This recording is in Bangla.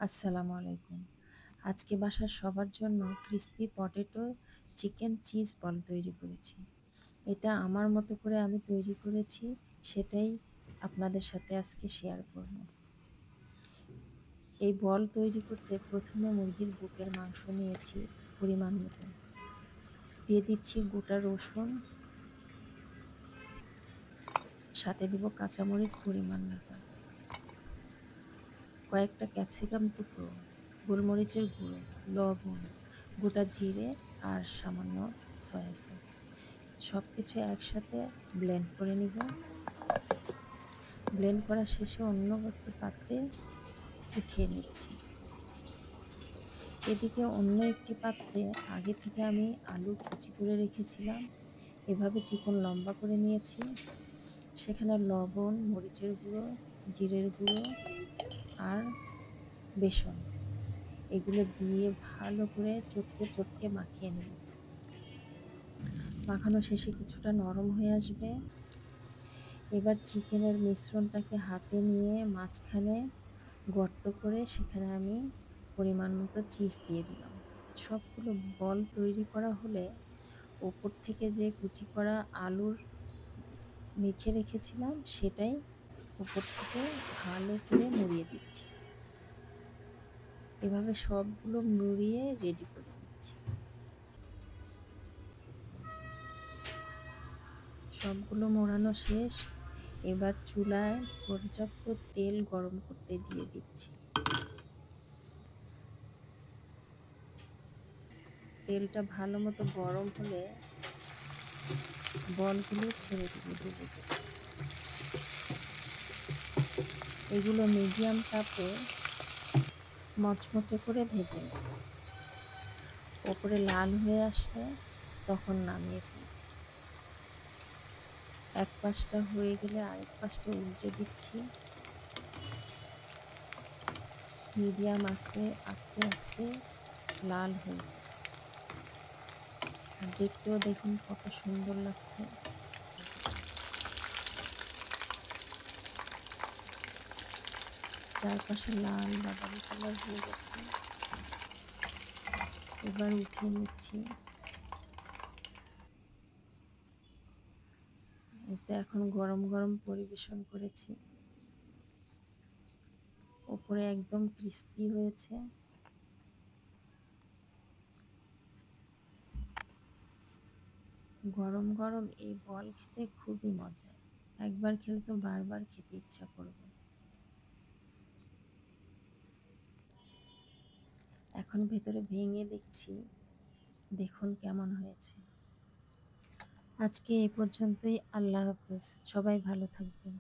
আসসালামু আলাইকুম। আজকে বাসার সবার জন্য crispy potato chicken cheese ball তৈরি করেছি। এটা আমার মতো করে আমি তৈরি করেছি, সেটাই আপনাদের সাথে আজকে শেয়ার করব। এই বল তৈরি করতে প্রথমে মুরগির বুকের মাংস নিয়েছি পরিমাণ মতো। দিয়ে দিচ্ছি গোটা রসুন, সাথে দিব কাঁচামরিচ পরিমাণ মতো, কয়েকটা ক্যাপসিকাম টুকরো, গোলমরিচের গুঁড়ো, লবণ, গোটা জিরে আর সামান্য সয়া সস। সবকিছু একসাথে ব্লেন্ড করে নিব। ব্লেন্ড করা শেষে অন্য একটি পাত্রে উঠিয়ে নিচ্ছি। এদিকে অন্য একটি পাত্রে আগে থেকে আমি আলু কুচি করে রেখেছিলাম, এভাবে চিকন লম্বা করে নিয়েছি। সেখানে লবণ, মরিচের গুঁড়ো, জিরের গুঁড়ো আর বেসন, এগুলো দিয়ে ভালো করে চটকে চটকে মাখিয়ে নেব। মাখানো শেষে কিছুটা নরম হয়ে আসবে। এবার চিকেনের মিশ্রণটাকে হাতে নিয়ে মাঝখানে গর্ত করে সেখানে আমি পরিমাণ মতো চিজ দিয়ে দিলাম। সবগুলো বল তৈরি করা হলে ওপর থেকে যে কুচি করা আলুর মেখে রেখেছিলাম সেটাই উপর থেকে ভালো করে মুড়িয়ে দিচ্ছি। এভাবে সবগুলো মুড়িয়ে রেডি করে নিচ্ছি। সবগুলো মোড়ানো শেষ। এবার চুলায় পর্যাপ্ত তেল গরম করতে দিয়ে দিচ্ছি। তেলটা ভালো মতো গরম হলে বলগুলো ছেড়ে দিব ডুবে যাবে। এগুলো মিডিয়াম তাপে মচমচে করে ভেজে নেব। ওপরে লাল হয়ে আসলে তখন নামিয়ে ফেলব। এক পাশটা হয়ে গেলে আরেক পাশটা উল্টে দিচ্ছি। মিডিয়াম আঁচে আস্তে আস্তে লাল হয়ে যাবে। আর দেখতেও দেখুন কত সুন্দর লাগছে। চারপাশে লাল বাদামি কালার হয়ে গেছে। এবার উঠিয়ে নিচ্ছি। এতে এখন গরম গরম পরিবেশন করেছি। ওপরে একদম ক্রিস্পি হয়েছে। গরম গরম এই বল খেতে খুবই মজা। একবার খেলে তো বারবার খেতে ইচ্ছা করবে। এখন ভেতরে ভেঙে দেখছি, দেখুন কেমন হয়েছে। আজকে এই পর্যন্তই। আল্লাহ হাফেজ। সবাই ভালো থাকবেন।